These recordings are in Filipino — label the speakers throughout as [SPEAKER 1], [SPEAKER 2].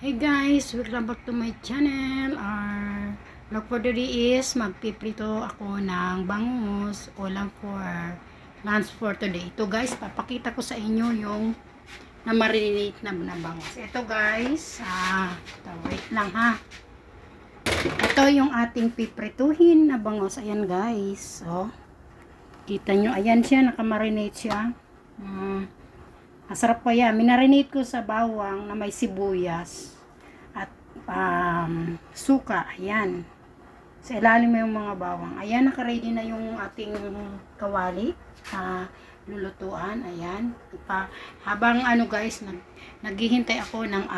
[SPEAKER 1] Hey guys, welcome back to my channel. Our vlog for today is magpiprito ako ng bangus, ulam for lunch for today. Ito guys, papakita ko sa inyo yung na-marinate na bangus. Ito guys, wait lang ha. Ito yung ating piprituhin na bangus. Ayan guys, oh. Kita nyo, ayan siya, nakamarinate siya. Masarap pa yan. Minarinate ko sa bawang na may sibuyas at suka. Ayan. Sa ilalim mo yung mga bawang. Ayan, nakaready na yung ating kawali. Lulutuan. Ayan. Habang guys, naghihintay ako ng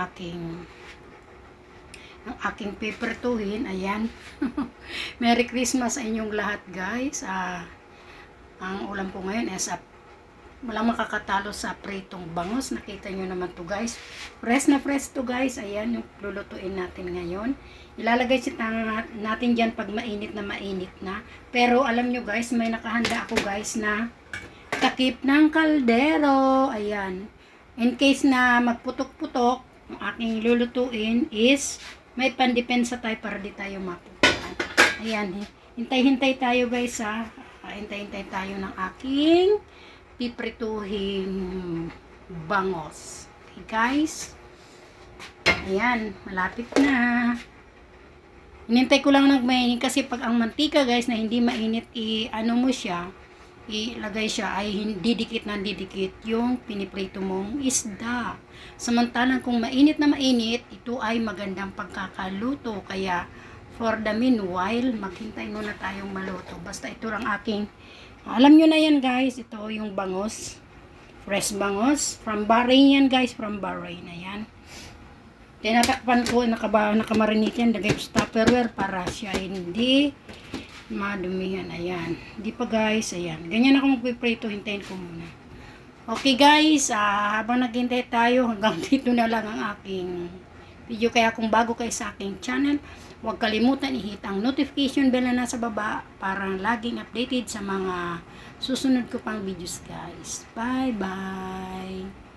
[SPEAKER 1] aking piprituhin. Ayan. Merry Christmas sa inyong lahat guys. Ang ulam ko ngayon is walang makakatalo sa pritong bangus. Nakita nyo naman to guys. Fresh na fresh to guys. Ayan yung lulutuin natin ngayon. Ilalagay natin dyan pag mainit na. Pero alam nyo guys, may nakahanda ako guys na takip ng kaldero. Ayan. In case na magputok-putok, ang aking lulutuin is may pandepensa tayo para di tayo mapupukan. Ayan. Hintay-hintay tayo guys ha. Hintay-hintay tayo ng aking piprituhin bangos. Okay guys. Ayan, malapit na. Inintay ko lang nagmainit kasi pag ang mantika guys na hindi mainit, mo siya, ilagay siya ay didikit na didikit yung piniprito mong isda. Samantalang kung mainit na mainit, ito ay magandang pagkakaluto. Kaya for the meanwhile, maghintay muna tayong maluto. Basta ito lang aking alam nyo na yan guys, ito yung bangus. Fresh bangus. From Bahrain yan guys, from Bahrain. Ayan. Tinatakpan ko, nakamarinate yan. Lagay sa Tupperware para siya hindi madumihan. Ayan. Hindi pa guys, ayan. Ganyan ako magpiprito, hintayin ko muna. Okay guys, habang naghintay tayo, hanggang dito na lang ang aking video. Kaya kung bago kayo sa aking channel, huwag kalimutan i-hit ang notification bell na nasa baba para laging updated sa mga susunod ko pang videos guys. Bye bye!